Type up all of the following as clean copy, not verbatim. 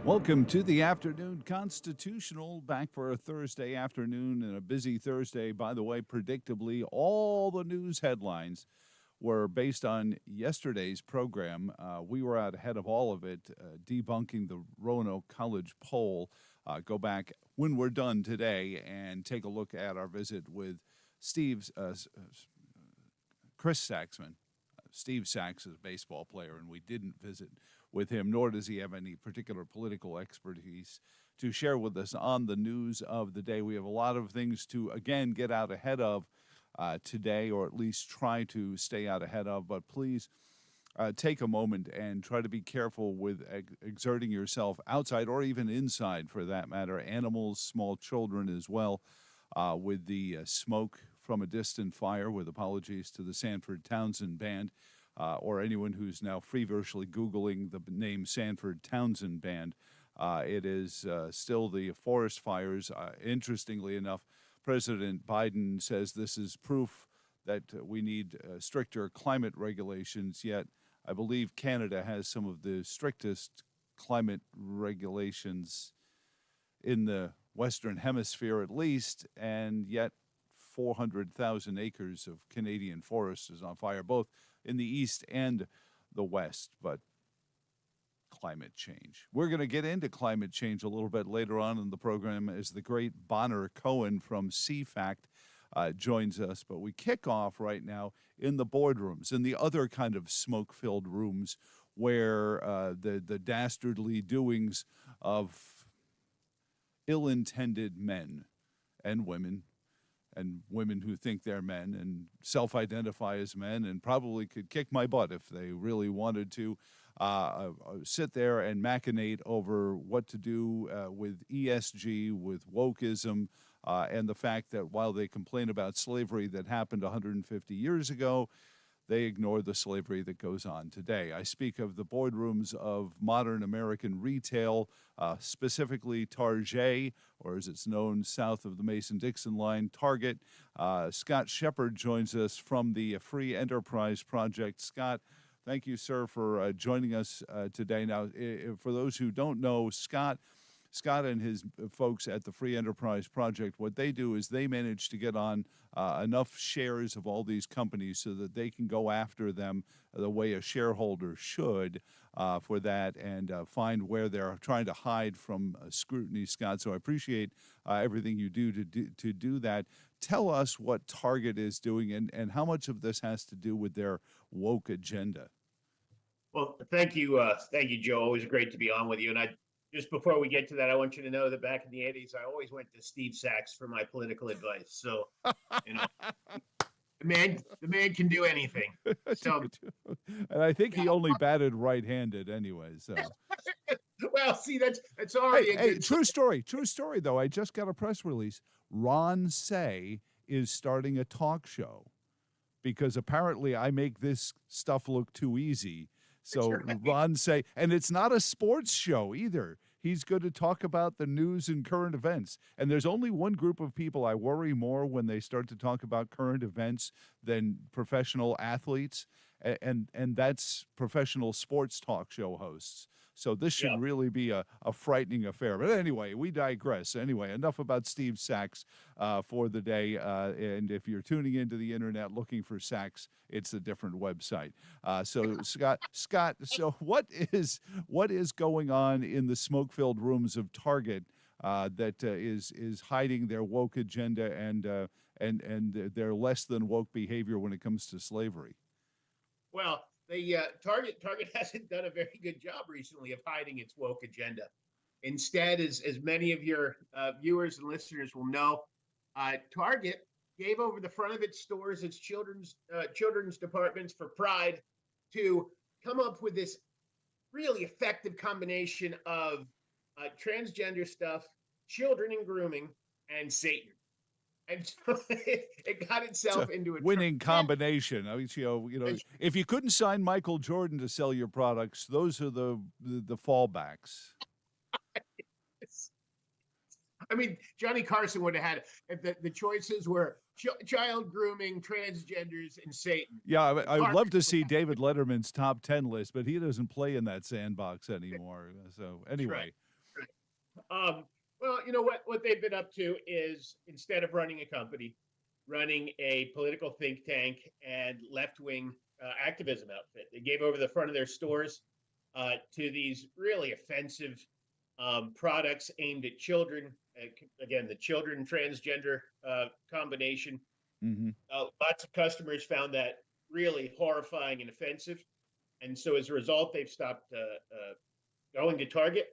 Welcome to the Afternoon Constitutional, back for a Thursday afternoon and a busy Thursday. By the way, predictably, all the news headlines were based on yesterday's program. We were out ahead of all of it, debunking the Roanoke College poll. Go back when we're done today and take a look at our visit with Chris Saxman. Steve Sachs is a baseball player, and we didn't visit with him, nor does he have any particular political expertise to share with us on the news of the day. We have a lot of things to, again, get out ahead of today, or at least try to stay out ahead of. But please take a moment and try to be careful with exerting yourself outside or even inside, for that matter. Animals, small children as well, with the smoke from a distant fire, with apologies to the Sanford Townsend Band, or anyone who's now feverishly Googling the name Sanford Townsend Band. It is still the forest fires. Interestingly enough, President Biden says this is proof that we need stricter climate regulations, yet I believe Canada has some of the strictest climate regulations in the Western Hemisphere, at least, and yet 400,000 acres of Canadian forest is on fire, both in the east and the west. But climate change. We're going to get into climate change a little bit later on in the program as the great Bonner Cohen from CFACT joins us. But we kick off right now in the boardrooms, in the other kind of smoke-filled rooms where the dastardly doings of ill-intended men and women who think they're men and self-identify as men and probably could kick my butt if they really wanted to, sit there and machinate over what to do with ESG, with wokeism, and the fact that while they complain about slavery that happened 150 years ago, they ignore the slavery that goes on today. I speak of the boardrooms of modern American retail, specifically Target, or as it's known south of the Mason-Dixon line, Target. Scott Shepard joins us from the Free Enterprise Project. Scott, thank you, sir, for joining us today. Now, for those who don't know, Scott and his folks at the Free Enterprise Project, what they do is they manage to get on enough shares of all these companies so that they can go after them the way a shareholder should for that, and find where they're trying to hide from scrutiny, Scott. So I appreciate everything you do to do that. Tell us what Target is doing and how much of this has to do with their woke agenda. Well, thank you, Joe. Always great to be on with you. And just before we get to that, I want you to know that back in the 80s, I always went to Steve Sachs for my political advice. So, the man can do anything. So, and I think he only batted right-handed anyway. So, well, see, that's already a good true story, though. I just got a press release. Ron Say is starting a talk show because apparently I make this stuff look too easy. So Ron Say, and it's not a sports show either. He's going to talk about the news and current events. And there's only one group of people I worry more when they start to talk about current events than professional athletes, and that's professional sports talk show hosts. So this should really be a frightening affair. But anyway, we digress. Anyway, enough about Steve Sachs for the day. And if you're tuning into the internet looking for Sachs, it's a different website. So Scott, so what is going on in the smoke-filled rooms of Target that is hiding their woke agenda and their less than woke behavior when it comes to slavery. Well, the Target hasn't done a very good job recently of hiding its woke agenda. Instead, as many of your viewers and listeners will know, Target gave over the front of its stores, its children's departments for Pride, to come up with this really effective combination of transgender stuff, children and grooming, and Satan. And so it got itself into a winning combination. I mean, if you couldn't sign Michael Jordan to sell your products, those are the fallbacks. I mean, Johnny Carson would have had the choices were child grooming, transgenders, and Satan. Yeah, I would love to see David Letterman's top 10 list, but he doesn't play in that sandbox anymore. So anyway. Right. Well, you know what they've been up to is, instead of running a company, running a political think tank and left-wing activism outfit. They gave over the front of their stores to these really offensive products aimed at children. Again, the children transgender combination. Mm-hmm. Lots of customers found that really horrifying and offensive. And so as a result, they've stopped going to Target.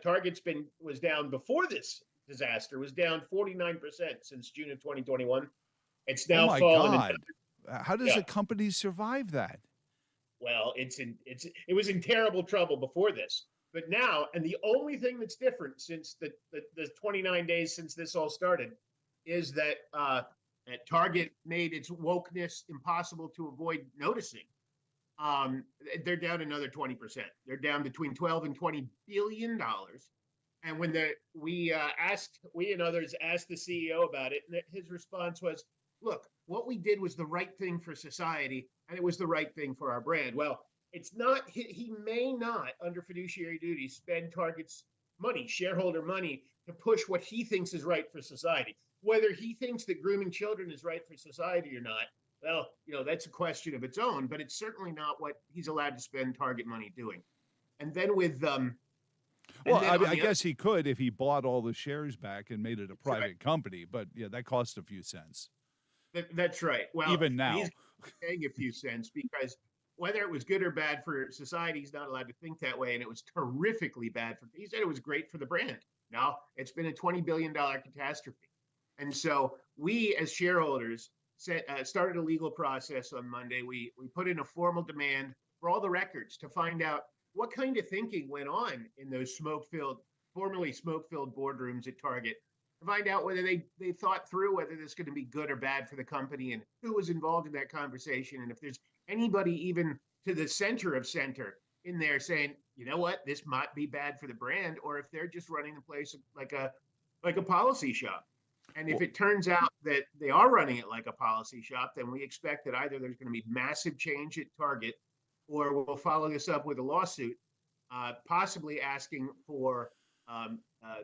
Target's was down before this disaster, was down 49% since June of 2021. It's now fallen. God. How does a company survive that? Well, it was in terrible trouble before this, but now, and the only thing that's different since the 29 days since this all started, is that Target made its wokeness impossible to avoid noticing. They're down another 20%. They're down between 12 and $20 billion. And when we and others asked the CEO about it, and his response was, look, what we did was the right thing for society, and it was the right thing for our brand. Well, it's not, he may not, under fiduciary duty, spend Target's money, shareholder money, to push what he thinks is right for society. Whether he thinks that grooming children is right for society or not, well, that's a question of its own, but it's certainly not what he's allowed to spend Target money doing. And then with I guess he could if he bought all the shares back and made it a private company, but yeah, that costs a few cents. That's right. Well, even now, he's paying a few cents because whether it was good or bad for society, he's not allowed to think that way. And it was terrifically bad he said it was great for the brand. Now it's been a $20 billion catastrophe. And so we, as shareholders, started a legal process on Monday. We put in a formal demand for all the records to find out what kind of thinking went on in those formerly smoke-filled boardrooms at Target, to find out whether they thought through whether this is going to be good or bad for the company and who was involved in that conversation. And if there's anybody even to the center of center in there saying, you know what, this might be bad for the brand, or if they're just running the place like a policy shop. And if it turns out that they are running it like a policy shop, then we expect that either there's going to be massive change at Target, or we'll follow this up with a lawsuit, possibly asking for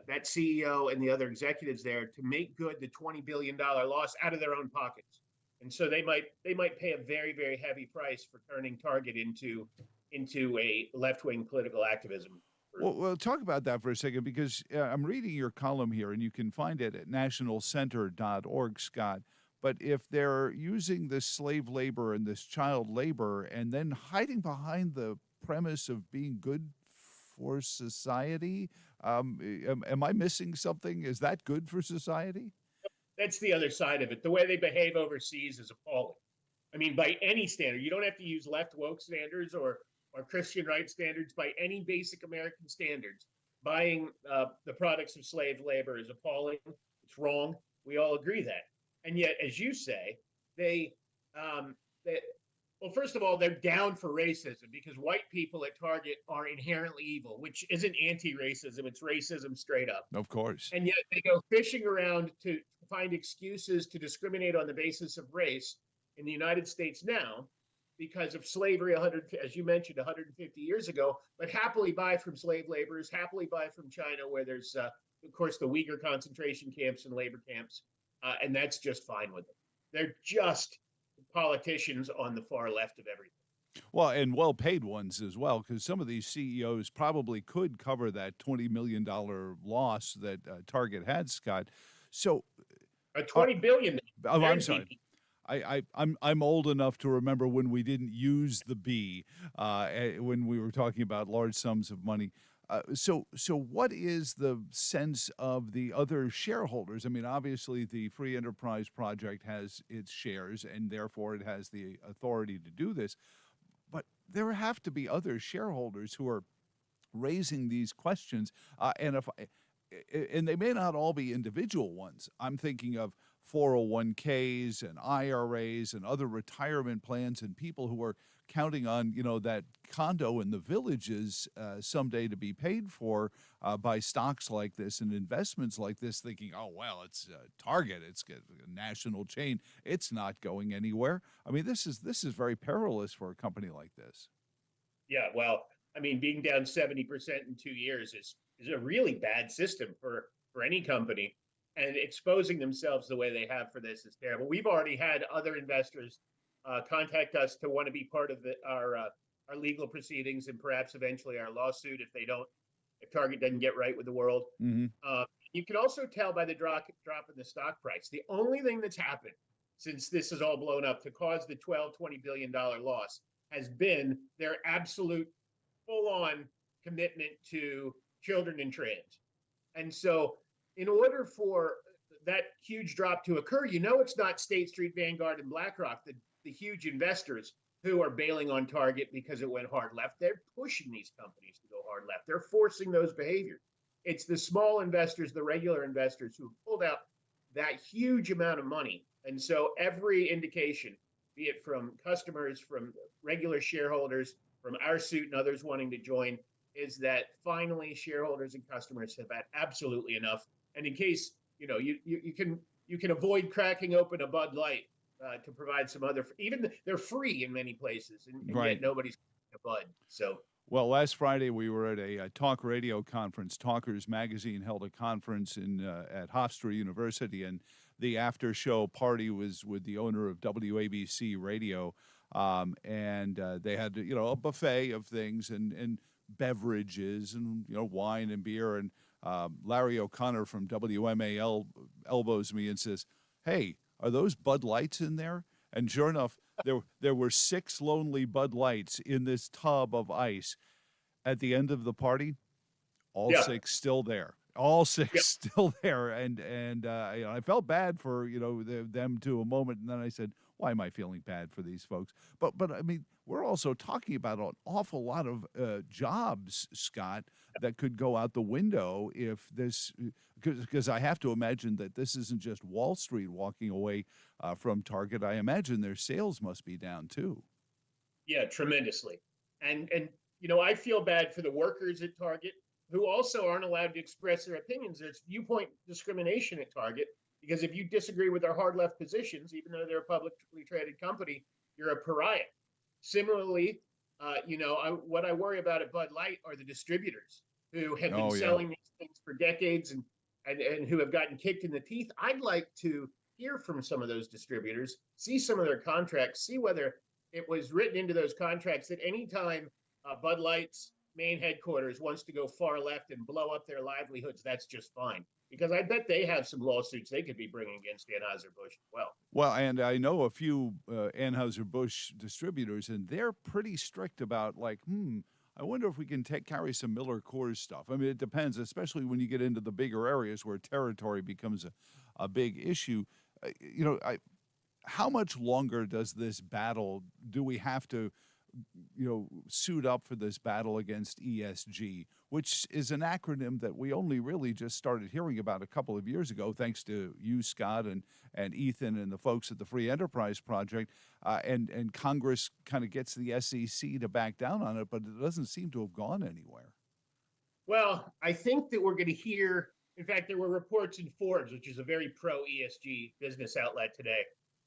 that CEO and the other executives there to make good the $20 billion loss out of their own pockets. And so they might pay a very, very heavy price for turning Target into a left-wing political activism. Well, talk about that for a second, because I'm reading your column here, and you can find it at nationalcenter.org, Scott. But if they're using this slave labor and this child labor and then hiding behind the premise of being good for society, am I missing something? Is that good for society? That's the other side of it. The way they behave overseas is appalling. I mean, by any standard, you don't have to use left woke standards or Christian rights standards. By any basic American standards, buying the products of slave labor is appalling. It's wrong. We all agree that. And yet, as you say, well, first of all, they're down for racism because white people at Target are inherently evil, which isn't anti-racism. It's racism straight up. Of course. And yet they go fishing around to find excuses to discriminate on the basis of race in the United States now because of slavery, as you mentioned, 150 years ago, but happily buy from slave laborers, happily buy from China, where there's, of course, the Uyghur concentration camps and labor camps, and that's just fine with them. They're just politicians on the far left of everything. Well, and well-paid ones as well, because some of these CEOs probably could cover that $20 million loss that Target had, Scott. So $20 billion Oh, I'm There's sorry. BP. I'm old enough to remember when we didn't use the B when we were talking about large sums of money. So what is the sense of the other shareholders? I mean, obviously, the Free Enterprise Project has its shares, and therefore it has the authority to do this. But there have to be other shareholders who are raising these questions, and they may not all be individual ones. I'm thinking of 401ks and IRAs and other retirement plans and people who are counting on that condo in the villages someday to be paid for by stocks like this and investments like this, thinking, oh well, it's Target, it's a national chain, it's not going anywhere. I mean, this is very perilous for a company like this. Yeah, well, I mean, being down 70% in 2 years is a really bad system for any company, and exposing themselves the way they have for this is terrible. We've already had other investors contact us to want to be part of our legal proceedings and perhaps eventually our lawsuit if Target doesn't get right with the world. Mm-hmm. You can also tell by the drop in the stock price. The only thing that's happened since this is all blown up to cause the $20 billion loss has been their absolute full-on commitment to children and trans. And so in order for that huge drop to occur, it's not State Street, Vanguard, and BlackRock, the huge investors who are bailing on Target because it went hard left. They're pushing these companies to go hard left. They're forcing those behaviors. It's the small investors, the regular investors who pulled out that huge amount of money. And so every indication, be it from customers, from regular shareholders, from our suit and others wanting to join, is that finally shareholders and customers have had absolutely enough. And in case you can avoid cracking open a Bud Light to provide some other, even they're free in many places, and Right. yet nobody's a Bud. So. Well, last Friday we were at a talk radio conference. Talkers Magazine held a conference at Hofstra University, and the after show party was with the owner of WABC Radio, and they had a buffet of things and beverages and wine and beer. And Larry O'Connor from WMAL elbows me and says, "Hey, are those Bud Lights in there?" And sure enough, there were 6 lonely Bud Lights in this tub of ice. At the end of the party, all 6 still there. All 6 still there. And I felt bad for them to a moment, and then I said, why am I feeling bad for these folks? But I mean, we're also talking about an awful lot of jobs, Scott, that could go out the window if this, because I have to imagine that this isn't just Wall Street walking away from Target. I imagine their sales must be down too. Yeah, tremendously. And I feel bad for the workers at Target who also aren't allowed to express their opinions. There's viewpoint discrimination at Target, because if you disagree with their hard left positions, even though they're a publicly traded company, you're a pariah. Similarly, what I worry about at Bud Light are the distributors who have been selling these things for decades and who have gotten kicked in the teeth. I'd like to hear from some of those distributors, see some of their contracts, see whether it was written into those contracts that anytime Bud Light's main headquarters wants to go far left and blow up their livelihoods, that's just fine. Because I bet they have some lawsuits they could be bringing against Anheuser-Busch as well. Well, and I know a few Anheuser-Busch distributors, and they're pretty strict about I wonder if we can carry some Miller Coors stuff. I mean, it depends, especially when you get into the bigger areas where territory becomes a big issue. How much longer does this battle, do we have to suit up for this battle against ESG, which is an acronym that we only really just started hearing about a couple of years ago, thanks to you, Scott, and Ethan and the folks at the Free Enterprise Project. And Congress kind of gets the SEC to back down on it, but it doesn't seem to have gone anywhere. Well, I think that we're going to hear, in fact, there were reports in Forbes, which is a very pro-ESG business outlet today,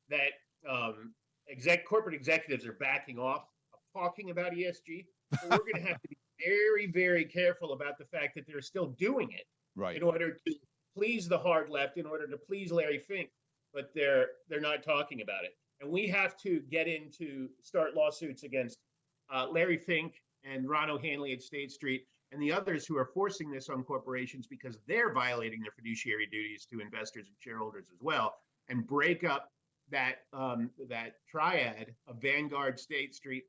that corporate executives are backing off talking about ESG, but we're going to have to be very, very careful about the fact that they're still doing it in order to please the hard left, in order to please Larry Fink, but they're not talking about it. And we have to start lawsuits against Larry Fink and Ron O'Hanley at State Street and the others who are forcing this on corporations because they're violating their fiduciary duties to investors and shareholders as well. and break up that triad of Vanguard, State Street,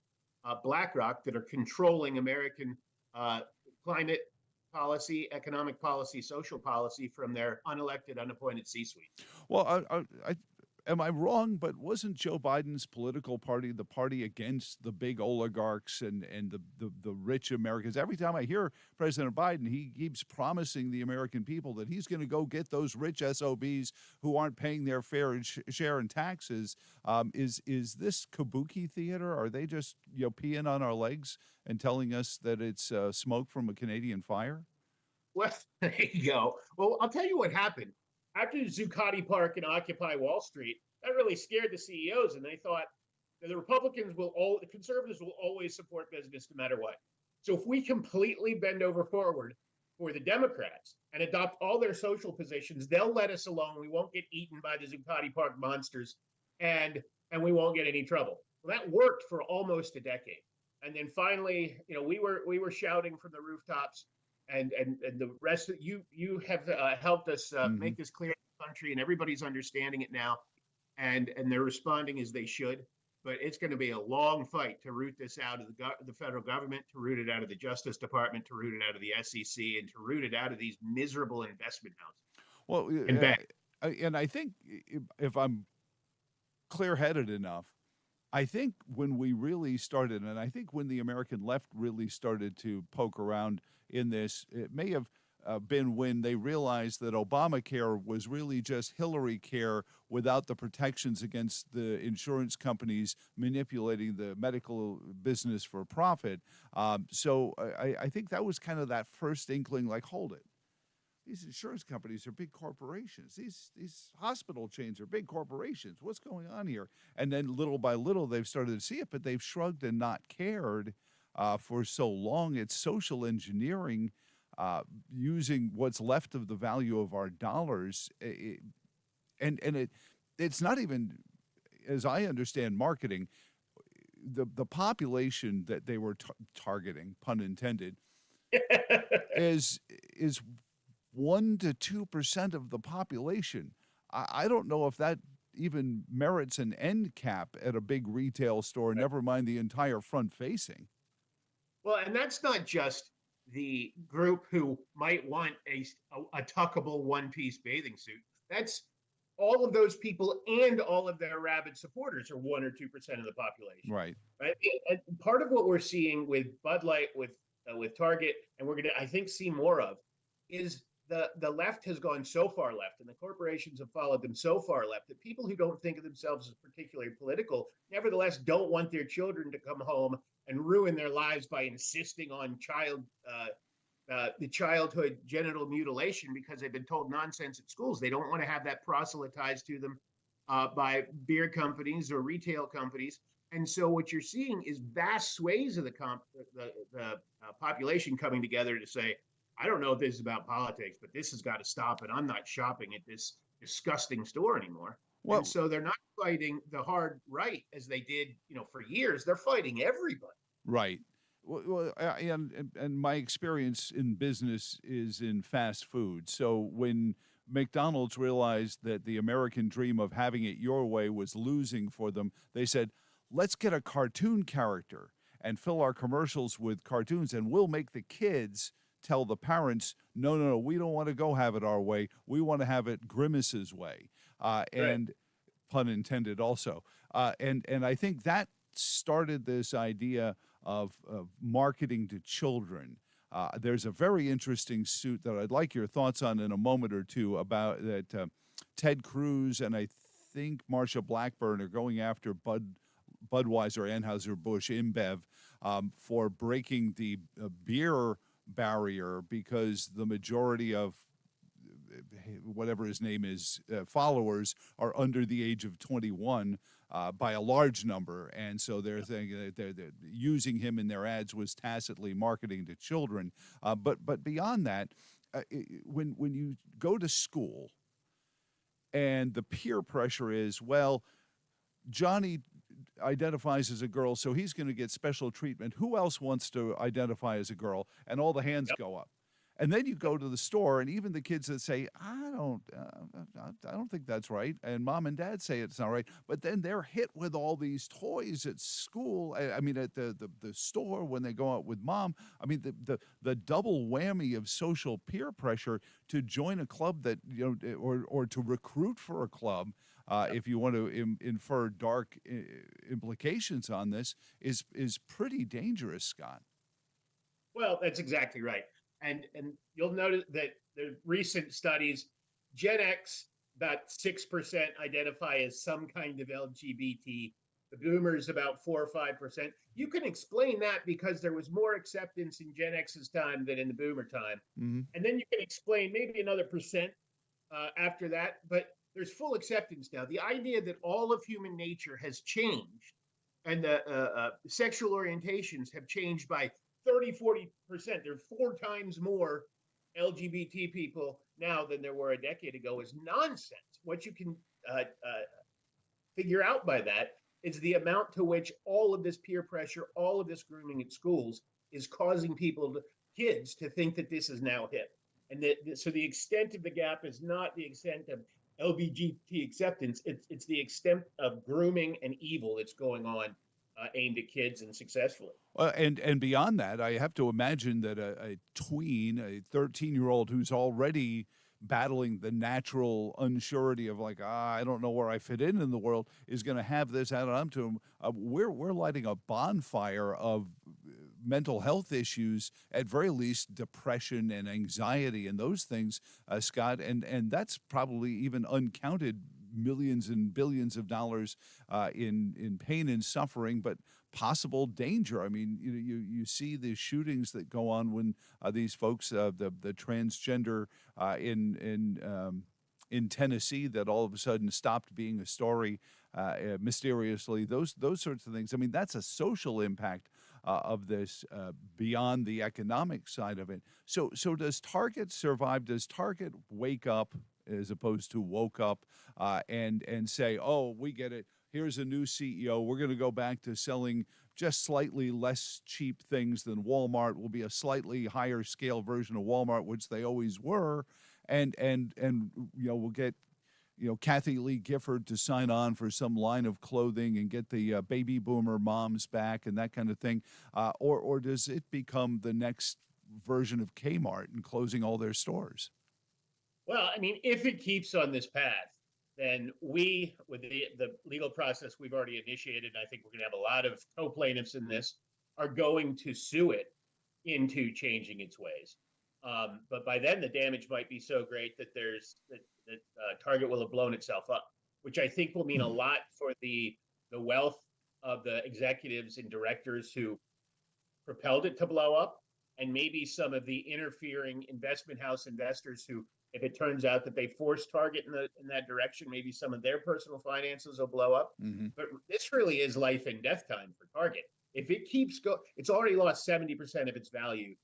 BlackRock that are controlling American climate policy, economic policy, social policy from their unelected, unappointed C-suites. Well, am I wrong? But wasn't Joe Biden's political party the party against the big oligarchs and the rich Americans? Every time I hear President Biden, he keeps promising the American people that he's going to go get those rich SOBs who aren't paying their fair share in taxes. Is this kabuki theater? Are they just peeing on our legs and telling us that it's smoke from a Canadian fire? Well, there you go. Well, I'll tell you what happened. After Zuccotti Park and Occupy Wall Street, that really scared the CEOs, and they thought that the conservatives will always support business no matter what. So if we completely bend over forward for the Democrats and adopt all their social positions, they'll let us alone. We won't get eaten by the Zuccotti Park monsters, and we won't get any trouble. Well, that worked for almost a decade, and then finally, we were shouting from the rooftops. And the rest of you have helped us make this clear in the country, and everybody's understanding it now, and they're responding as they should. But it's going to be a long fight to root this out of the federal government, to root it out of the Justice Department, to root it out of the SEC, and to root it out of these miserable investment houses. Well, and I think if I'm clear-headed enough, I think when we really started, and I think when the American left really started to poke around in this, it may have been when they realized that Obamacare was really just Hillary care without the protections against the insurance companies manipulating the medical business for profit. So I think that was kind of that first inkling, like, hold it. These insurance companies are big corporations. These hospital chains are big corporations. What's going on here? And then little by little, they've started to see it, but they've shrugged and not cared for so long. It's social engineering, using what's left of the value of our dollars. It's not even, as I understand marketing, the population that they were targeting, pun intended, is 1 to 2% of the population. I don't know if that even merits an end cap at a big retail store, never mind the entire front facing. Well, and that's not just the group who might want a tuckable one-piece bathing suit. That's all of those people, and all of their rabid supporters are 1 or 2% of the population. Right. And part of what we're seeing with Bud Light, with Target, and we're going to, I think, see more of, is the left has gone so far left, and the corporations have followed them so far left, that people who don't think of themselves as particularly political, nevertheless, don't want their children to come home and ruin their lives by insisting on the childhood genital mutilation because they've been told nonsense at schools. They don't want to have that proselytized to them by beer companies or retail companies. And so what you're seeing is vast swathes of the population coming together to say, I don't know if this is about politics, but this has got to stop, and I'm not shopping at this disgusting store anymore. Well, and so they're not fighting the hard right as they did, for years. They're fighting everybody. Right. Well, and my experience in business is in fast food. So when McDonald's realized that the American dream of having it your way was losing for them, they said, let's get a cartoon character and fill our commercials with cartoons, and we'll make the kids tell the parents, no, we don't want to go have it our way. We want to have it Grimace's way. And pun intended also. And I think that started this idea of marketing to children. There's a very interesting suit that I'd like your thoughts on in a moment or two about that Ted Cruz and I think Marsha Blackburn are going after Budweiser, Anheuser-Busch, InBev for breaking the beer barrier because the majority of whatever his name is followers are under the age of 21 by a large number, and so they're thinking that they're using him in their ads was tacitly marketing to children. But beyond that, when you go to school and the peer pressure is, well, Johnny identifies as a girl, so he's going to get special treatment. Who else wants to identify as a girl? And all the hands go up. And then you go to the store, and even the kids that say, I don't think that's right, and mom and dad say it's not right, but then they're hit with all these toys at school. I mean, at the store when they go out with mom. I mean, the double whammy of social peer pressure to join a club that, or to recruit for a club. If you want to infer dark implications on this, is pretty dangerous, Scott. Well, that's exactly right. And you'll notice that the recent studies, Gen X, about 6% identify as some kind of LGBT. The boomers, about 4 or 5%. You can explain that because there was more acceptance in Gen X's time than in the boomer time. Mm-hmm. And then you can explain maybe another percent after that, but there's full acceptance now. The idea that all of human nature has changed and the sexual orientations have changed by 30, 40%. There are 4 times more LGBT people now than there were a decade ago is nonsense. What you can figure out by that is the amount to which all of this peer pressure, all of this grooming at schools is causing kids to think that this is now hip. And so the extent of the gap is not the extent of LGBT acceptance. It's the extent of grooming and evil that's going on aimed at kids and successfully. And beyond that, I have to imagine that a tween, a 13-year-old who's already battling the natural unsurety of like, I don't know where I fit in the world, is going to have this added on to him. We're lighting a bonfire of mental health issues, at very least depression and anxiety and those things, Scott, and that's probably even uncounted millions and billions of dollars in pain and suffering, but possible danger. I mean, you see the shootings that go on when these folks, the transgender in Tennessee, that all of a sudden stopped being a story mysteriously. Those sorts of things. I mean, that's a social impact of this beyond the economic side of it. So does Target survive? Does Target wake up as opposed to woke up and say, oh, we get it. Here's a new CEO. We're going to go back to selling just slightly less cheap things than Walmart. Will be a slightly higher scale version of Walmart, which they always were, and we'll get Kathy Lee Gifford to sign on for some line of clothing and get the baby boomer moms back and that kind of thing, or does it become the next version of Kmart and closing all their stores? Well, I mean, if it keeps on this path, then we, with the legal process we've already initiated, and I think we're going to have a lot of co-plaintiffs in this, are going to sue it into changing its ways. But by then, the damage might be so great that Target will have blown itself up, which I think will mean a lot for the wealth of the executives and directors who propelled it to blow up, and maybe some of the interfering investment house investors who, if it turns out that they force Target in that direction, maybe some of their personal finances will blow up. Mm-hmm. But this really is life and death time for Target. If it keeps going, it's already lost 70% of its value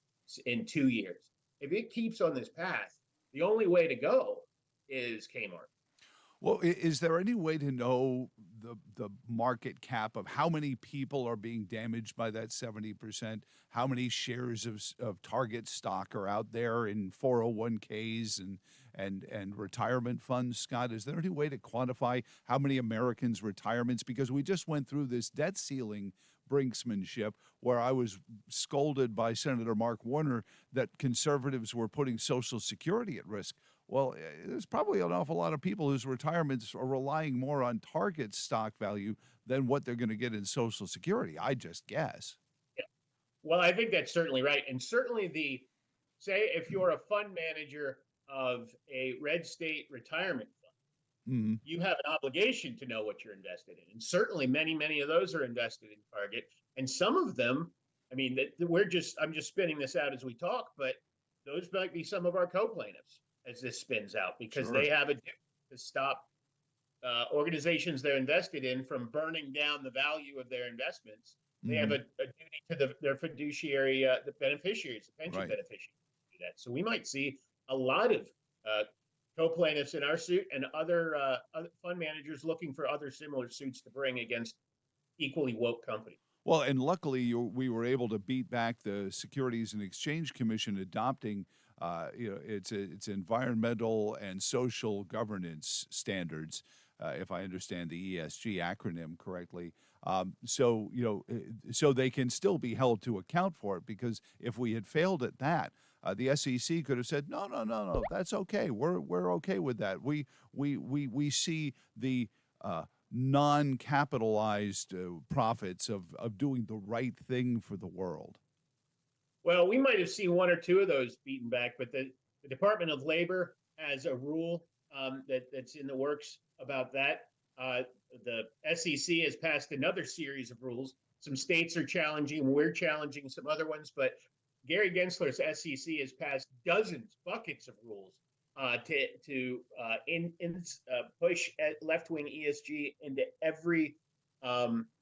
in 2 years. If it keeps on this path, the only way to go is Kmart. Well, is there any way to know the market cap of how many people are being damaged by that 70%? How many shares of Target stock are out there in 401ks and retirement funds, Scott? Is there any way to quantify how many Americans' retirements? Because we just went through this debt ceiling brinksmanship where I was scolded by Senator Mark Warner that conservatives were putting Social Security at risk. Well, there's probably an awful lot of people whose retirements are relying more on Target's stock value than what they're going to get in Social Security, I just guess. Yeah. Well, I think that's certainly right. And certainly say if you're a fund manager of a red state retirement fund, mm-hmm. you have an obligation to know what you're invested in. And certainly many of those are invested in Target. And some of them, I mean, I'm just spinning this out as we talk, but those might be some of our co-plaintiffs as this spins out, because they have a duty to stop organizations they're invested in from burning down the value of their investments. Mm-hmm. They have a duty to their fiduciary, the beneficiaries, the pension beneficiaries to do that. So we might see a lot of co-plaintiffs in our suit and other fund managers looking for other similar suits to bring against equally woke companies. Well, and luckily we were able to beat back the Securities and Exchange Commission adopting It's environmental and social governance standards, if I understand the ESG acronym correctly. So they can still be held to account for it, because if we had failed at that, the SEC could have said, no, no, no, no, that's okay. We're okay with that. We see the non-capitalized profits of doing the right thing for the world. Well, we might have seen one or two of those beaten back, but the Department of Labor has a rule that's in the works about that. The SEC has passed another series of rules. Some states are challenging, we're challenging some other ones, but Gary Gensler's SEC has passed dozens, buckets of rules to push left-wing ESG into every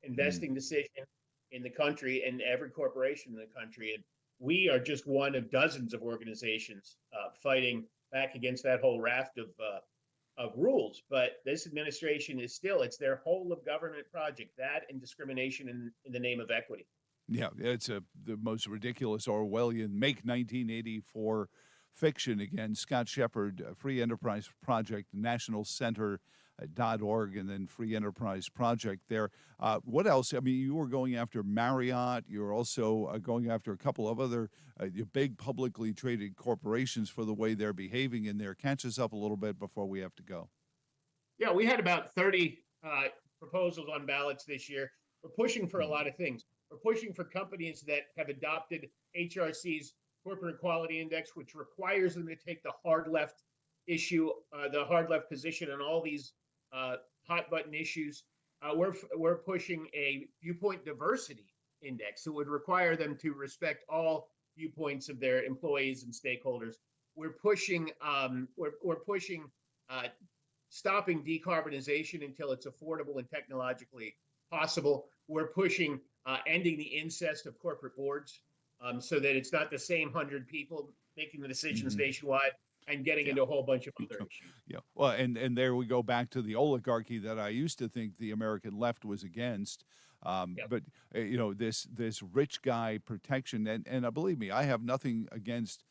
investing decision in the country and every corporation in the country. And we are just one of dozens of organizations fighting back against that whole raft of rules. But this administration is still, it's their whole of government project, that and discrimination in the name of equity. Yeah, it's the most ridiculous Orwellian make 1984 fiction again. Scott Shepard, Free Enterprise Project, National Center.org, and then Free Enterprise Project there. What else? I mean, you were going after Marriott. You're also going after a couple of other big publicly traded corporations for the way they're behaving in there. Catch us up a little bit before we have to go. Yeah, we had about 30 proposals on ballots this year. We're pushing for a lot of things. We're pushing for companies that have adopted HRC's Corporate Equality Index, which requires them to take the hard left issue, the hard left position on all these hot button issues. We're pushing a viewpoint diversity index that would require them to respect all viewpoints of their employees and stakeholders. We're pushing stopping decarbonization until it's affordable and technologically possible. We're pushing ending the incest of corporate boards, so that it's not the same 100 people making the decisions nationwide and getting into a whole bunch of other issues. Yeah, well, and there we go back to the oligarchy that I used to think the American left was against. But this rich guy protection, and believe me, I have nothing against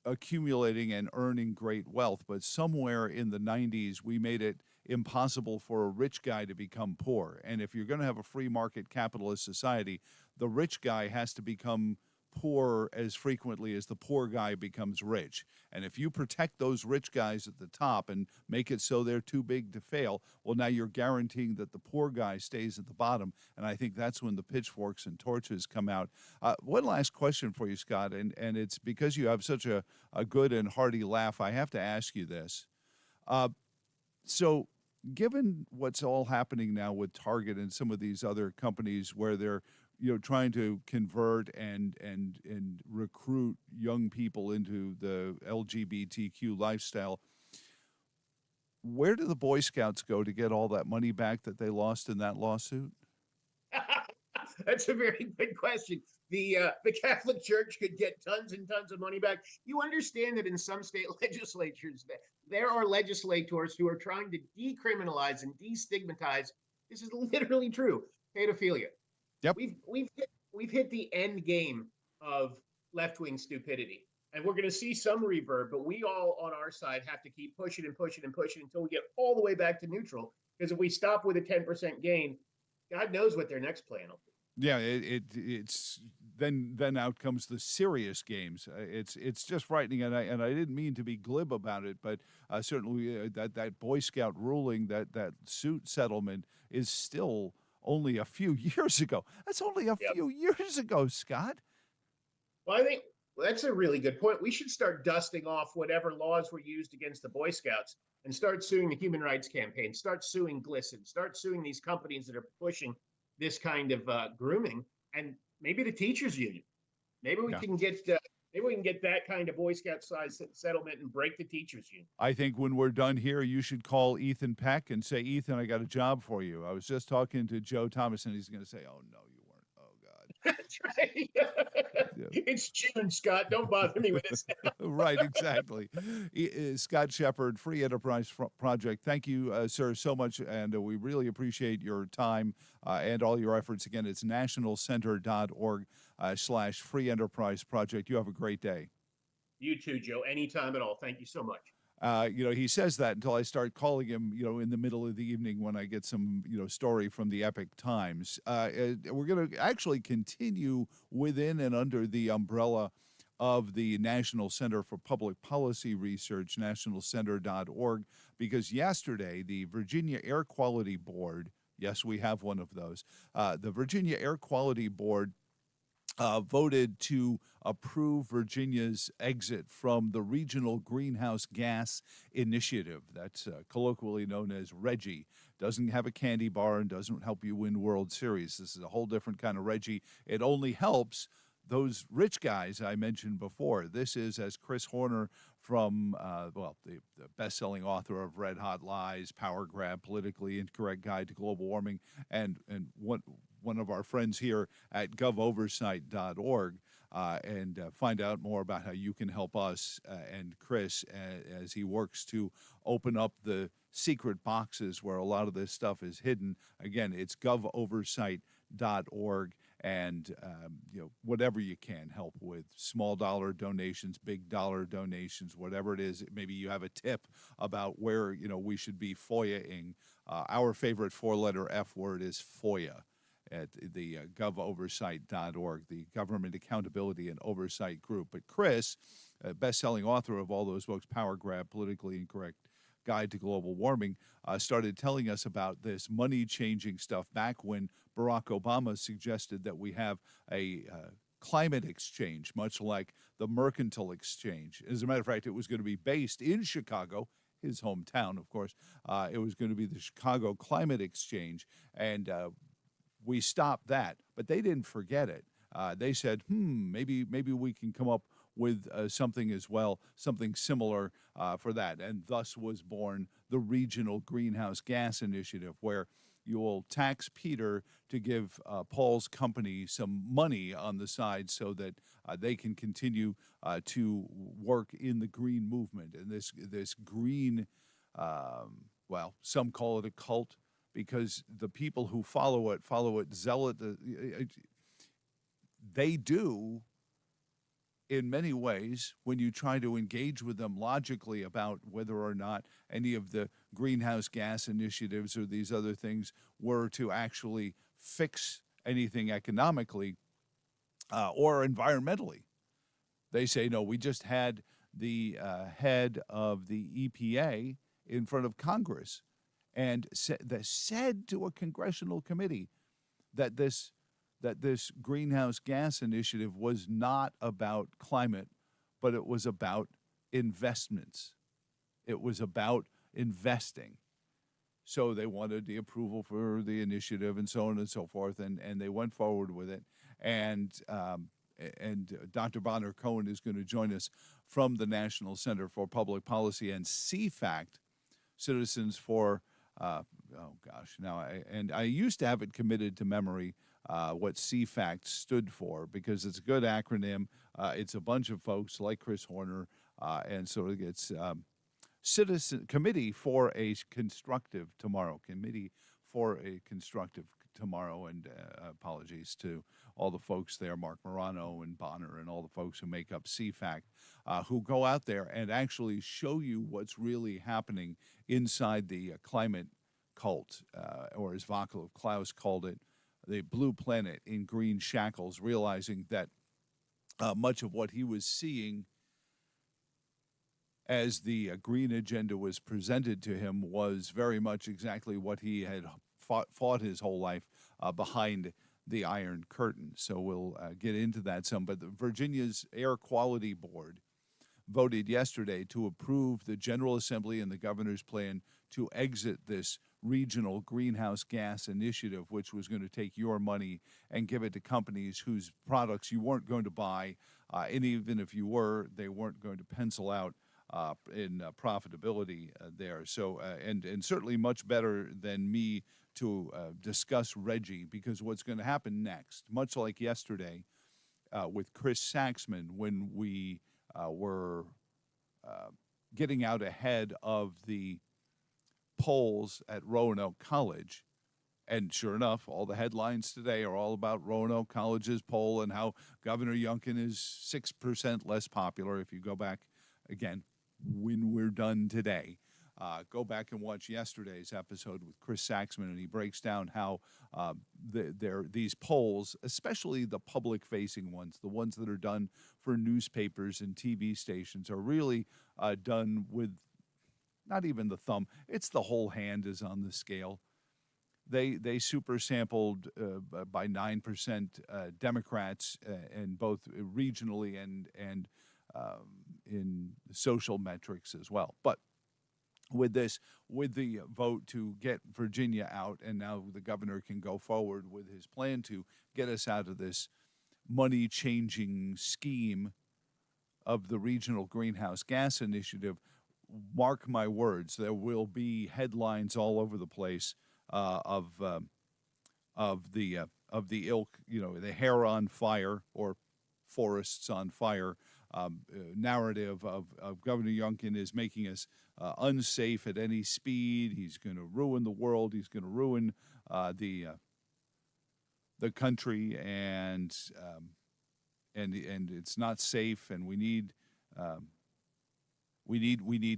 accumulating and earning great wealth, but somewhere in the 90s we made it impossible for a rich guy to become poor. And if you're going to have a free market capitalist society, the rich guy has to become poor as frequently as the poor guy becomes rich. And if you protect those rich guys at the top and make it so they're too big to fail, well, now you're guaranteeing that the poor guy stays at the bottom. And I think that's when the pitchforks and torches come out. One last question for you, Scott, and it's because you have such a good and hearty laugh, I have to ask you this. So given what's all happening now with Target and some of these other companies where they're trying to convert and recruit young people into the LGBTQ lifestyle, where do the Boy Scouts go to get all that money back that they lost in that lawsuit? That's a very good question. The Catholic Church could get tons and tons of money back. You understand that in some state legislatures, there are legislators who are trying to decriminalize and destigmatize. This is literally true. Pedophilia. Yep. We've hit the end game of left-wing stupidity, and we're going to see some reverb. But we all on our side have to keep pushing and pushing and pushing until we get all the way back to neutral. Because if we stop with a 10% gain, God knows what their next plan will be. Yeah, it's then out comes the serious games. It's just frightening, and I didn't mean to be glib about it, but certainly that Boy Scout ruling, that suit settlement is still only a few years ago. That's only a few years ago, Scott. Well, I think that's a really good point. We should start dusting off whatever laws were used against the Boy Scouts and start suing the Human Rights Campaign, start suing GLSEN, start suing these companies that are pushing this kind of grooming, and maybe the teachers union. Maybe we can get that kind of Boy Scout size settlement and break the teachers union. I think when we're done here, you should call Ethan Peck and say, Ethan, I got a job for you. I was just talking to Joe Thomas, and he's going to say, oh, no, you weren't. Oh, God. That's right. It's June, Scott. Don't bother me with this now. Right, exactly. Scott Shepard, Free Enterprise Project. Thank you, sir, so much, and we really appreciate your time and all your efforts. Again, it's nationalcenter.org/Free Enterprise Project. You have a great day. You too, Joe. Anytime at all. Thank you so much. He says that until I start calling him, in the middle of the evening when I get some, story from the Epic Times. We're going to actually continue within and under the umbrella of the National Center for Public Policy Research, nationalcenter.org, because yesterday the Virginia Air Quality Board, yes, we have one of those, the Virginia Air Quality Board voted to approve Virginia's exit from the Regional Greenhouse Gas Initiative. That's colloquially known as RGGI. Doesn't have a candy bar and doesn't help you win World Series. This is a whole different kind of RGGI. It only helps those rich guys I mentioned before. This is, as Chris Horner from, the best-selling author of Red Hot Lies, Power Grab, Politically Incorrect Guide to Global Warming, and one of our friends here at govoversight.org, and find out more about how you can help us and Chris as he works to open up the secret boxes where a lot of this stuff is hidden. Again, it's govoversight.org. And, whatever you can help with, small dollar donations, big dollar donations, whatever it is. Maybe you have a tip about where, we should be FOIA-ing. Our favorite four-letter F word is FOIA at the govoversight.org, the Government Accountability and Oversight Group. But Chris, best-selling author of all those books, Power Grab, Politically Incorrect Guide to Global Warming, started telling us about this money-changing stuff back when Barack Obama suggested that we have a climate exchange, much like the mercantile exchange. As a matter of fact, it was going to be based in Chicago, his hometown, of course. It was going to be the Chicago Climate Exchange, and we stopped that. But they didn't forget it. They said, maybe we can come up with something as well, something similar for that. And thus was born the Regional Greenhouse Gas Initiative, where you will tax Peter to give Paul's company some money on the side so that they can continue to work in the green movement. And this green, some call it a cult, because the people who follow it zealot. They do, in many ways, when you try to engage with them logically about whether or not any of the greenhouse gas initiatives or these other things were to actually fix anything economically or environmentally. They say, no, we just had the head of the EPA in front of Congress and said to a congressional committee that this greenhouse gas initiative was not about climate, but it was about investments. It was about investing. So they wanted the approval for the initiative and so on and so forth, and they went forward with it. And Dr. Bonner Cohen is going to join us from the National Center for Public Policy and CFACT, Citizens for, I used to have it committed to memory, what CFACT stood for, because it's a good acronym. It's a bunch of folks like Chris Horner, and so it's Committee for a Constructive Tomorrow. Committee for a Constructive Tomorrow, and apologies to all the folks there, Mark Morano and Bonner and all the folks who make up CFACT, who go out there and actually show you what's really happening inside the climate cult, or as Václav Klaus called it, the blue planet in green shackles, realizing that much of what he was seeing as the green agenda was presented to him was very much exactly what he had fought his whole life behind the Iron Curtain. So we'll get into that some. But Virginia's Air Quality Board voted yesterday to approve the General Assembly and the governor's plan to exit this regional greenhouse gas initiative, which was going to take your money and give it to companies whose products you weren't going to buy, and even if you were, they weren't going to pencil out in profitability there. So, and certainly much better than me to discuss RGGI, because what's going to happen next, much like yesterday with Chris Saxman, when we were getting out ahead of the polls at Roanoke College, And sure enough, all the headlines today are all about Roanoke College's poll and how Governor Youngkin is 6% less popular. If you go back again, when we're done today, go back and watch yesterday's episode with Chris Saxman, and he breaks down how these polls, especially the public-facing ones, the ones that are done for newspapers and TV stations, are really done with not even the thumb. It's the whole hand is on the scale. They super sampled by 9% Democrats and both regionally and in social metrics as well. But with the vote to get Virginia out, and now the governor can go forward with his plan to get us out of this money changing scheme of the regional greenhouse gas initiative. Mark my words, there will be headlines all over the place of the ilk, the hair on fire or forests on fire narrative of Governor Youngkin is making us unsafe at any speed. He's going to ruin the world. He's going to ruin the country, and it's not safe. And we need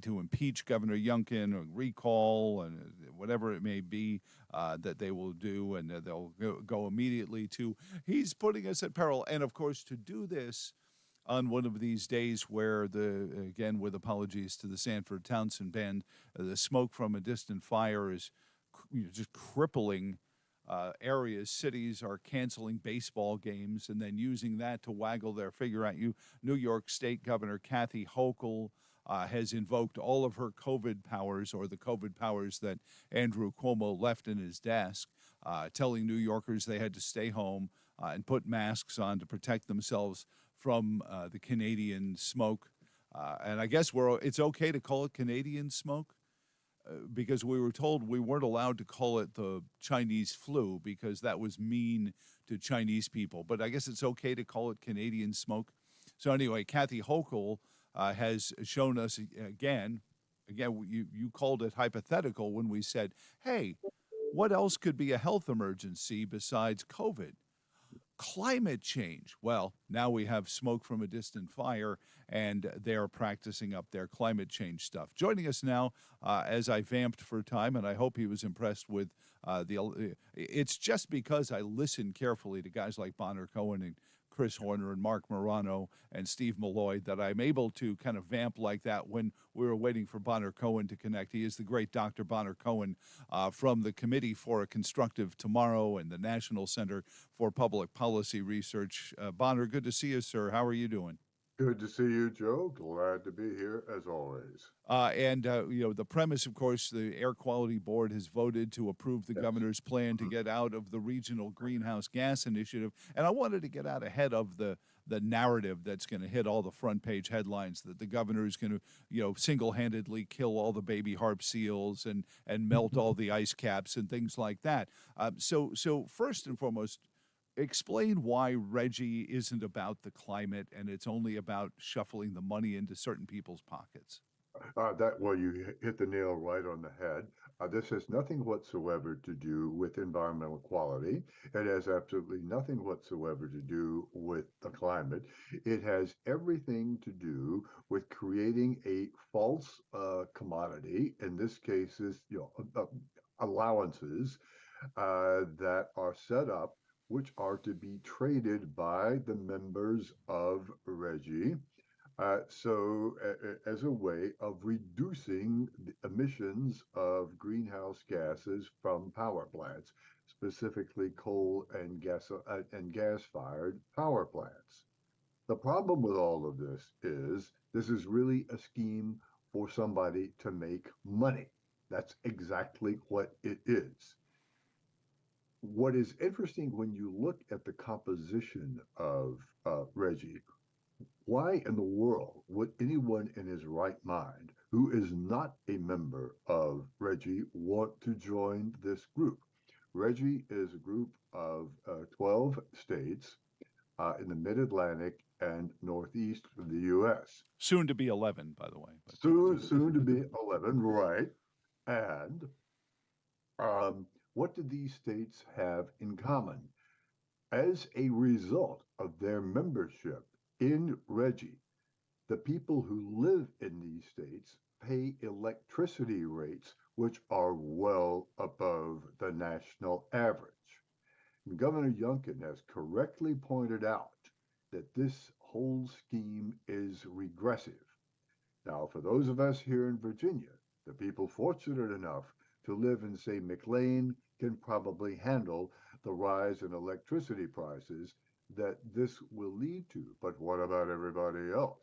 to impeach Governor Youngkin or recall and whatever it may be that they will do, and they'll go immediately to he's putting us at peril. And of course, to do this on one of these days where again, with apologies to the Sanford Townsend Band, the smoke from a distant fire is just crippling areas. Cities are canceling baseball games and then using that to waggle their figure at you. New York State Governor Kathy Hochul has invoked all of her COVID powers, or the COVID powers that Andrew Cuomo left in his desk, telling New Yorkers they had to stay home and put masks on to protect themselves from the Canadian smoke. And I guess it's okay to call it Canadian smoke because we were told we weren't allowed to call it the Chinese flu because that was mean to Chinese people. But I guess it's okay to call it Canadian smoke. So anyway, Kathy Hochul has shown us again, you called it hypothetical when we said, hey, what else could be a health emergency besides COVID? Climate change. Well, now we have smoke from a distant fire, and they're practicing up their climate change stuff. Joining us now, as I vamped for time, and I hope he was impressed with it's just because I listen carefully to guys like Bonner Cohen and Chris Horner and Mark Morano and Steve Malloy that I'm able to kind of vamp like that when we were waiting for Bonner Cohen to connect. He is the great Dr. Bonner Cohen from the Committee for a Constructive Tomorrow and the National Center for Public Policy Research. Bonner, good to see you, sir. How are you doing? Good to see you, Joe. Glad to be here as always. The premise, of course, the Air Quality Board has voted to approve the governor's plan to get out of the regional greenhouse gas initiative. And I wanted to get out ahead of the narrative that's going to hit all the front page headlines that the governor is going to, single-handedly kill all the baby harp seals and melt all the ice caps and things like that. So first and foremost, explain why R.G.G.I isn't about the climate and it's only about shuffling the money into certain people's pockets. You hit the nail right on the head. This has nothing whatsoever to do with environmental quality. It has absolutely nothing whatsoever to do with the climate. It has everything to do with creating a false commodity. In this case, is allowances that are set up, which are to be traded by the members of R.G.G.I. As a way of reducing the emissions of greenhouse gases from power plants, specifically coal and gas-fired power plants. The problem with all of this is really a scheme for somebody to make money. That's exactly what it is. What is interesting when you look at the composition of R.G.G.I, why in the world would anyone in his right mind who is not a member of R.G.G.I want to join this group? R.G.G.I is a group of 12 states in the mid-Atlantic and northeast of the U.S. Soon to be 11, by the way. Soon to be 11, right. And what do these states have in common? As a result of their membership in RGGI, the people who live in these states pay electricity rates which are well above the national average. And Governor Youngkin has correctly pointed out that this whole scheme is regressive. Now, for those of us here in Virginia, the people fortunate enough to live in, say, McLean, can probably handle the rise in electricity prices that this will lead to. But what about everybody else?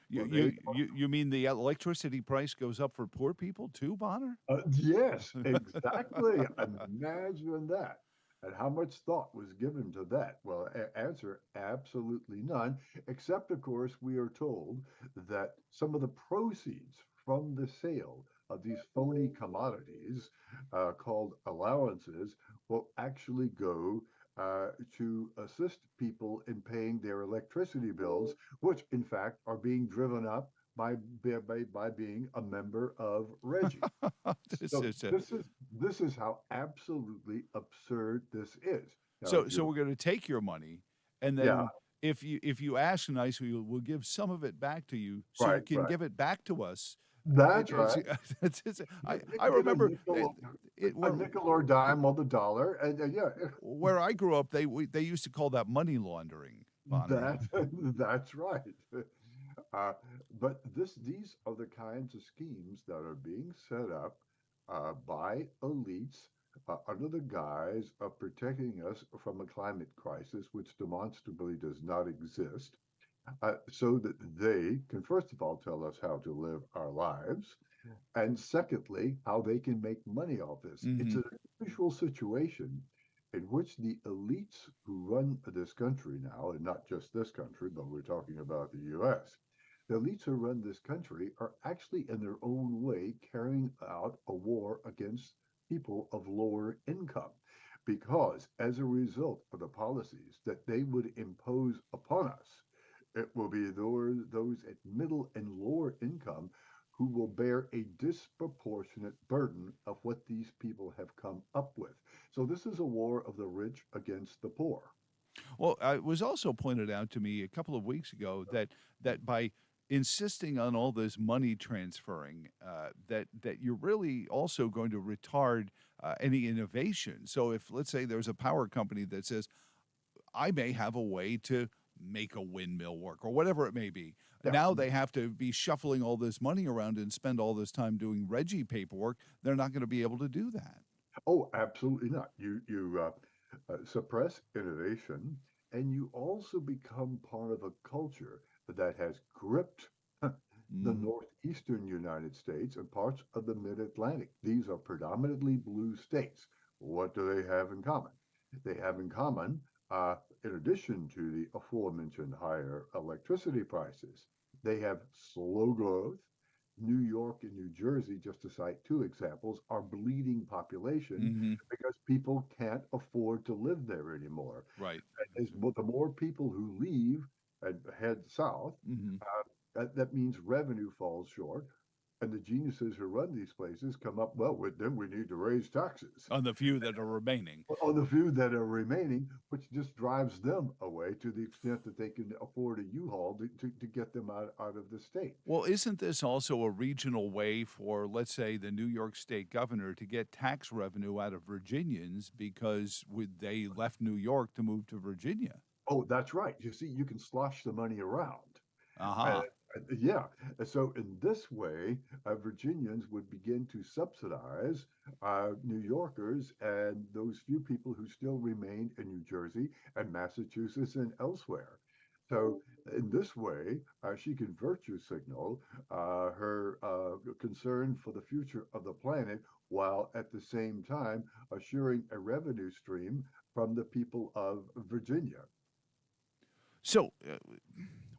You, Well, you, you mean the electricity price goes up for poor people too, Bonner? yes, exactly. Imagine that. And how much thought was given to that? Well, answer absolutely none, except, of course, we are told that some of the proceeds from the sale of these phony commodities called allowances will actually go to assist people in paying their electricity bills, which in fact are being driven up by being a member of RGGI. This So is a, this is how absolutely absurd this is. Now, so if so you we're going to take your money, and yeah, then if you ask nicely, we'll give some of it back to you, so you right, can right. give it back to us. That's right. I Get remember a nickel or dime on the dollar, and yeah, where I grew up, they used to call that money laundering, Bonner. that that's right. Uh, but these are the kinds of schemes that are being set up by elites under the guise of protecting us from a climate crisis, which demonstrably does not exist, so that they can, first of all, tell us how to live our lives, and secondly, how they can make money off this. It's Hmm. an unusual situation in which the elites who run this country now, and not just this country, but we're talking about the US, the elites who run this country are actually, in their own way, carrying out a war against people of lower income. Because as a result of the policies that they would impose upon us, it will be those at middle and lower income who will bear a disproportionate burden of what these people have come up with. So this is a war of the rich against the poor. Well, it was also pointed out to me a couple of weeks ago that by insisting on all this money transferring, that you're really also going to retard any innovation. So if, let's say, there's a power company that says, I may have a way to make a windmill work or whatever it may be. Yeah. Now they have to be shuffling all this money around and spend all this time doing RGGI paperwork. They're not going to be able to do that. Oh, absolutely not. You suppress innovation, and you also become part of a culture that has gripped the Mm. northeastern United States and parts of the mid-Atlantic. These are predominantly blue states. What do they have in common? They have in common, in addition to the aforementioned higher electricity prices, they have slow growth. New York and New Jersey, just to cite two examples, are bleeding population Hmm. because people can't afford to live there anymore. Right. The more people who leave and head south, Hmm. that means revenue falls short. And the geniuses who run these places come up, well, with them, we need to raise taxes On the few that are remaining. on the few that are remaining, which just drives them away to the extent that they can afford a U-Haul to get them out of the state. Well, isn't this also a regional way for, let's say, the New York State governor to get tax revenue out of Virginians because they left New York to move to Virginia? Oh, that's right. You see, you can slosh the money around. Uh, Aha. yeah. So in this way, Virginians would begin to subsidize New Yorkers and those few people who still remain in New Jersey and Massachusetts and elsewhere. So in this way, she can virtue signal her concern for the future of the planet, while at the same time assuring a revenue stream from the people of Virginia. So,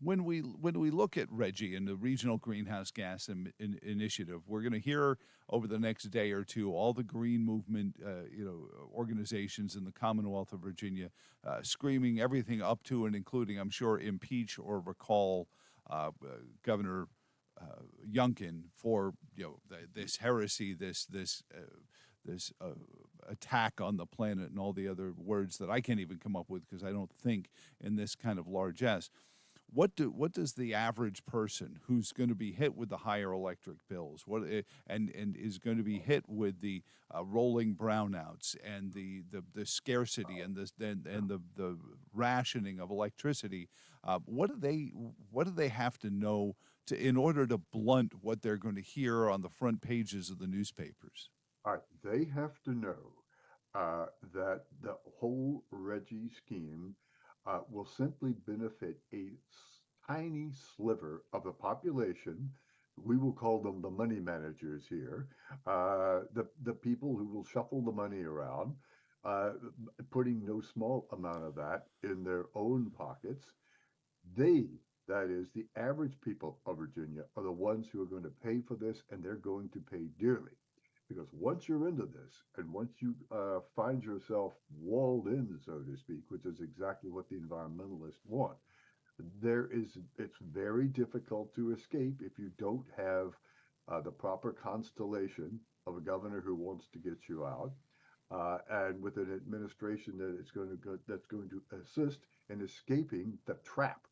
when we look at RGGI and the Regional Greenhouse Gas Initiative, we're going to hear over the next day or two all the green movement, organizations in the Commonwealth of Virginia screaming everything up to and including, I'm sure, impeach or recall Governor Youngkin for this heresy, this attack on the planet and all the other words that I can't even come up with because I don't think in this kind of largesse. What does the average person who's going to be hit with the higher electric bills, and is going to be hit with the rolling brownouts and the scarcity and the rationing of electricity, what do they have to know in order to blunt what they're going to hear on the front pages of the newspapers? All right, they have to know that the whole RGGI scheme will simply benefit a tiny sliver of the population. We will call them the money managers here, the people who will shuffle the money around, uh, putting no small amount of that in their own pockets. They, that is, the average people of Virginia, are the ones who are going to pay for this, and they're going to pay dearly. Because once you're into this, and once you find yourself walled in, so to speak, which is exactly what the environmentalists want, it's very difficult to escape if you don't have the proper constellation of a governor who wants to get you out, and with an administration that's going to assist in escaping the trap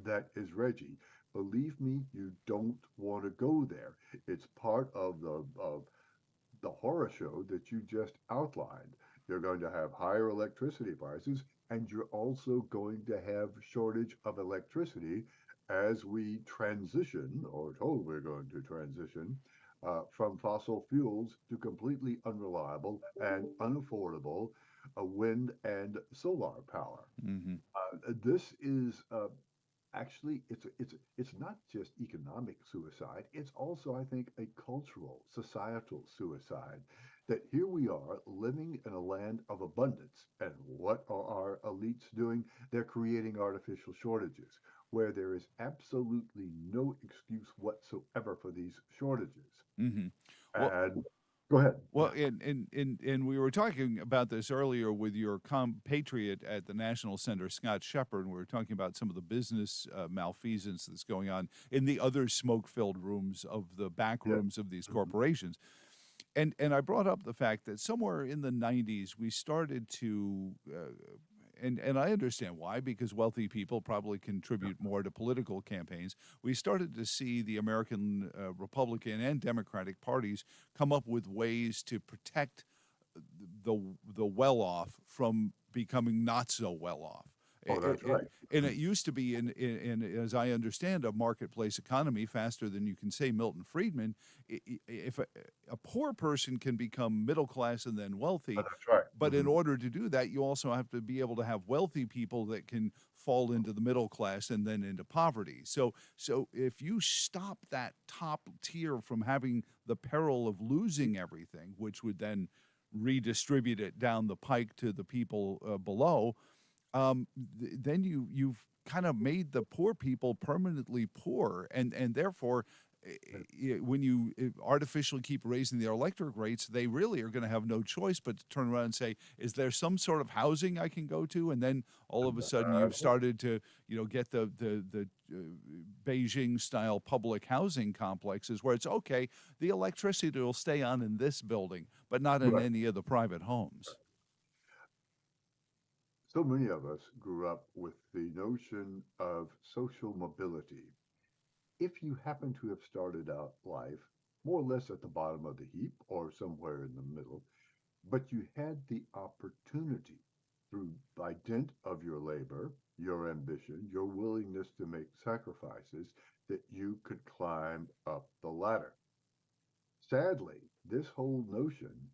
that is RGGI. Believe me, you don't want to go there. It's part of the horror show that you just outlined. You're going to have higher electricity prices, and you're also going to have shortage of electricity as we transition, or told we're going to transition, from fossil fuels to completely unreliable and unaffordable wind and solar power. Mm-hmm. This is actually, it's not just economic suicide. It's also, I think, a cultural, societal suicide. That here we are living in a land of abundance, and what are our elites doing? They're creating artificial shortages where there is absolutely no excuse whatsoever for these shortages. Mm-hmm. Well, And go ahead. Well, and we were talking about this earlier with your compatriot at the National Center, Scott Shepard. And we were talking about some of the business malfeasance that's going on in the other smoke-filled rooms of the back Yeah. rooms of these corporations. And I brought up the fact that somewhere in the 90s, we started to, and I understand why, because wealthy people probably contribute more to political campaigns. We started to see the American Republican and Democratic parties come up with ways to protect the well-off from becoming not so well-off. Oh, that's right. And it used to be, in as I understand, a marketplace economy, faster than you can say Milton Friedman. If a poor person can become middle class and then wealthy, Oh, that's right. but in order to do that, you also have to be able to have wealthy people that can fall into the middle class and then into poverty. So if you stop that top tier from having the peril of losing everything, which would then redistribute it down the pike to the people below, then you've kind of made the poor people permanently poor, and therefore, when you artificially keep raising the electric rates, they really are going to have no choice but to turn around and say, "Is there some sort of housing I can go to?" And then all of a sudden, you've started to get the Beijing style public housing complexes where it's okay. The electricity will stay on in this building, but not in Right. any of the private homes. So many of us grew up with the notion of social mobility. If you happen to have started out life more or less at the bottom of the heap or somewhere in the middle, but you had the opportunity through by dint of your labor, your ambition, your willingness to make sacrifices, that you could climb up the ladder. Sadly, this whole notion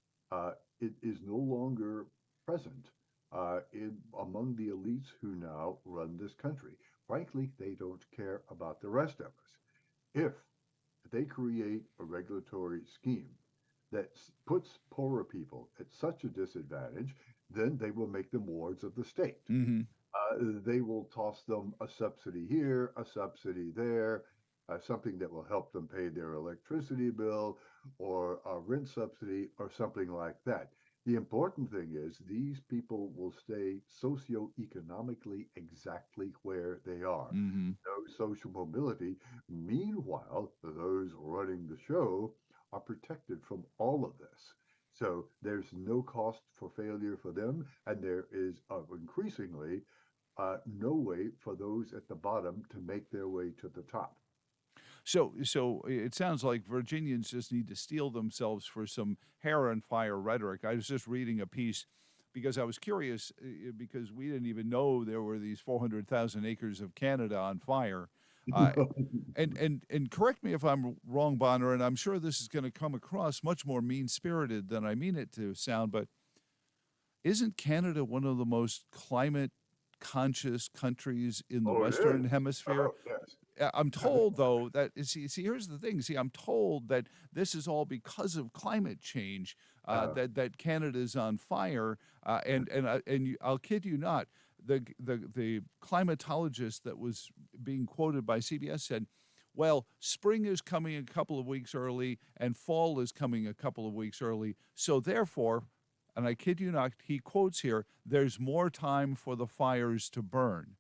it is no longer present among the elites who now run this country. Frankly, they don't care about the rest of us. If they create a regulatory scheme that puts poorer people at such a disadvantage, then they will make them wards of the state. Mm-hmm. They will toss them a subsidy here, a subsidy there, something that will help them pay their electricity bill or a rent subsidy or something like that. The important thing is these people will stay socioeconomically exactly where they are. Mm-hmm. No social mobility. Meanwhile, those running the show are protected from all of this. So there's no cost for failure for them, and there is increasingly no way for those at the bottom to make their way to the top. So it sounds like Virginians just need to steel themselves for some hair on fire rhetoric. I was just reading a piece because I was curious because we didn't even know there were these 400,000 acres of Canada on fire. Uh, and correct me if I'm wrong, Bonner, and I'm sure this is going to come across much more mean-spirited than I mean it to sound, but isn't Canada one of the most climate conscious countries in the Oh, it Western is. Hemisphere? Oh, yes. I'm told, though, that here's the thing. See, I'm told that this is all because of climate change. That Canada's on fire, I'll kid you not. The climatologist that was being quoted by CBS said, "Well, spring is coming a couple of weeks early, and fall is coming a couple of weeks early. So therefore," and I kid you not, he quotes here, "there's more time for the fires to burn."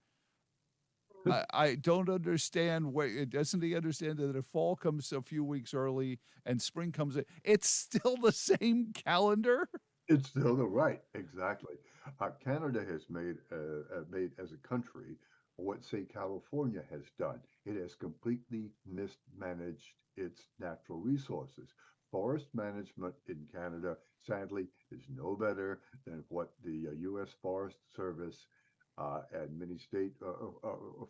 I don't understand doesn't he understand that if fall comes a few weeks early and spring comes, it's still the same calendar? It's still the right, exactly. Canada has made as a country what, say, California has done. It has completely mismanaged its natural resources. Forest management in Canada, sadly, is no better than what the U.S. Forest Service and many state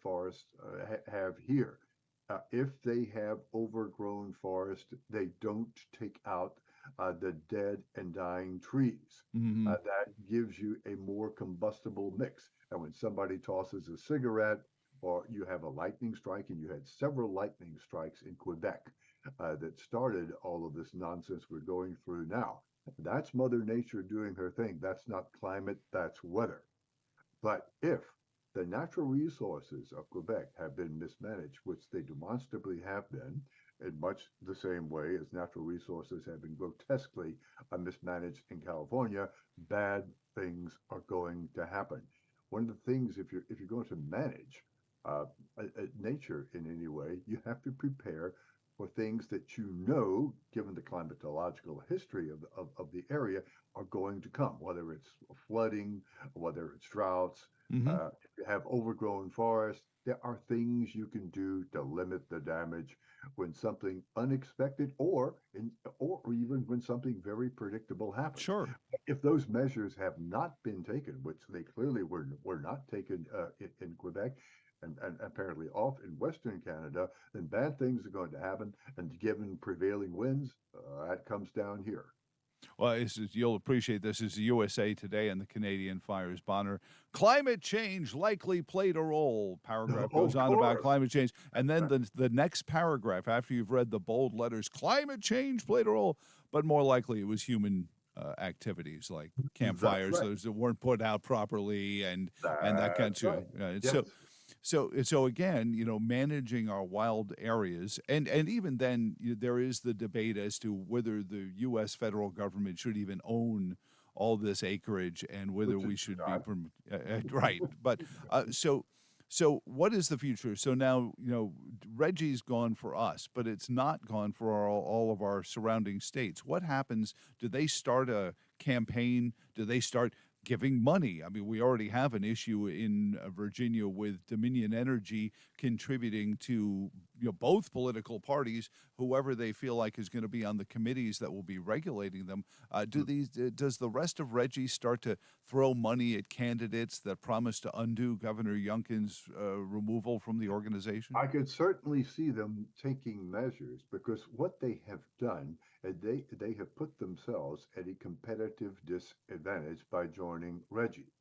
forests have here. If they have overgrown forest, they don't take out the dead and dying trees. Mm-hmm. That gives you a more combustible mix. And when somebody tosses a cigarette, or you have a lightning strike, and you had several lightning strikes in Quebec that started all of this nonsense we're going through now. That's Mother Nature doing her thing. That's not climate, that's weather. But if the natural resources of Quebec have been mismanaged, which they demonstrably have been, in much the same way as natural resources have been grotesquely mismanaged in California, bad things are going to happen. One of the things, if you're going to manage nature in any way, you have to prepare for things that you know, given the climatological history of the area, are going to come, whether it's flooding, whether it's droughts. Mm-hmm. If you have overgrown forests, there are things you can do to limit the damage when something unexpected or even when something very predictable happens. Sure. If those measures have not been taken, which they clearly were not taken in Quebec, and apparently off in Western Canada, then bad things are going to happen. And given prevailing winds, that comes down here. Well, you'll appreciate this. Is the USA Today and the Canadian fires. Bonner, climate change likely played a role. Paragraph goes Of on about course. climate change. And then the next paragraph, after you've read the bold letters, climate change played a role, but more likely it was human activities like That's campfires right. those that weren't put out properly and that kind That's of right. so Yes. so again, managing our wild areas, and even then, there is the debate as to whether the U.S. federal government should even own all this acreage and whether Which we is should be not. right. But so what is the future? So now Reggie's gone for us, but it's not gone for all of our surrounding states. What happens? Do they start a campaign? Do they start giving money? I mean, we already have an issue in Virginia with Dominion Energy contributing to both political parties, whoever they feel like is going to be on the committees that will be regulating them. Does the rest of Reggie start to throw money at candidates that promise to undo Governor Youngkin's removal from the organization? I could certainly see them taking measures because what they have done, they have put themselves at a competitive disadvantage by joining Reggie.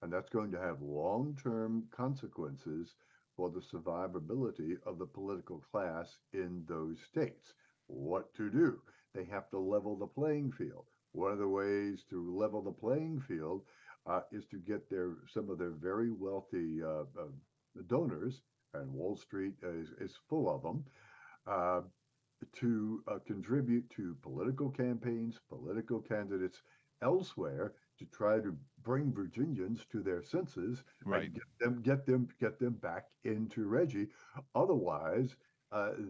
And that's going to have long-term consequences for the survivability of the political class in those states. What to do? They have to level the playing field. One of the ways to level the playing field is to get some of their very wealthy donors, and Wall Street is full of them, uh, to contribute to political campaigns, political candidates elsewhere to try to bring Virginians to their senses and Right. get them back into Reggie. Otherwise,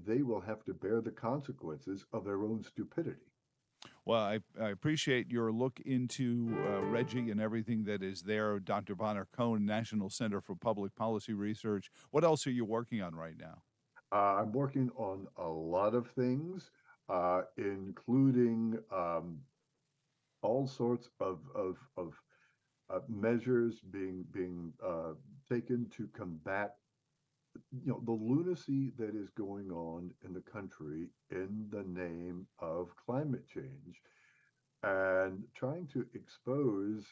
they will have to bear the consequences of their own stupidity. Well, I appreciate your look into RGGI and everything that is there. Dr. Bonner Cohen, National Center for Public Policy Research. What else are you working on right now? I'm working on a lot of things, including all sorts of measures being taken to combat, the lunacy that is going on in the country in the name of climate change, and trying to expose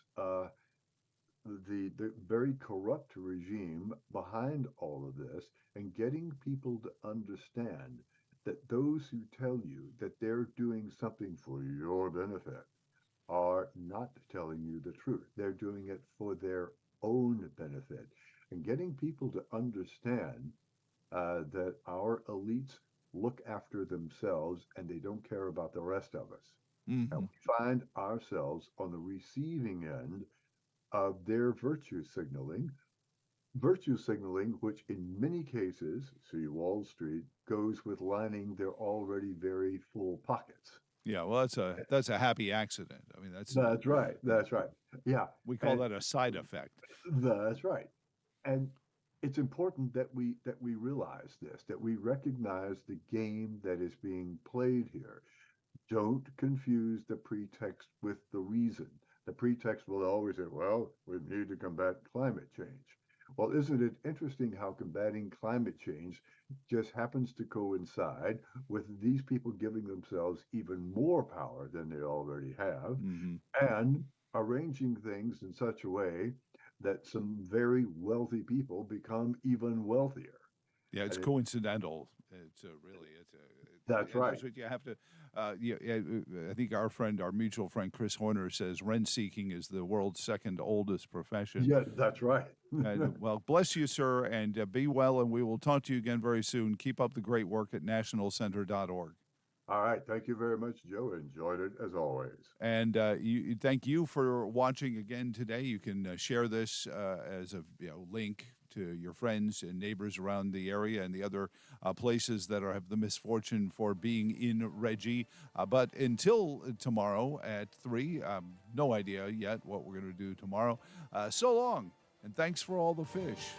the very corrupt regime behind all of this, and getting people to understand that those who tell you that they're doing something for your benefit are not telling you the truth. They're doing it for their own benefit, and getting people to understand that our elites look after themselves and they don't care about the rest of us. And Hmm. we find ourselves on the receiving end of their virtue signaling, which in many cases, see Wall Street, goes with lining their already very full pockets. Yeah, well, that's a happy accident. I mean, That's right. That's right. Yeah. we call And that a side effect. that's right. And it's important that we realize this, that we recognize the game that is being played here. Don't confuse the pretext with the reason. The pretext will always say, well, we need to combat climate change. Well, isn't it interesting how combating climate change just happens to coincide with these people giving themselves even more power than they already have, Hmm. and arranging things in such a way that some very wealthy people become even wealthier? Yeah, it's And coincidental. It's really, that's and right. that's what you have to. I think our mutual friend Chris Horner says rent seeking is the world's second oldest profession. Yeah, that's right. And, well, bless you, sir, and be well. And we will talk to you again very soon. Keep up the great work at nationalcenter.org. All right. Thank you very much, Joe. Enjoyed it as always. And thank you for watching again today. You can share this as a link to your friends and neighbors around the area and the other places that have the misfortune for being in RGGI. But until tomorrow at 3, no idea yet what we're going to do tomorrow. So long, and thanks for all the fish.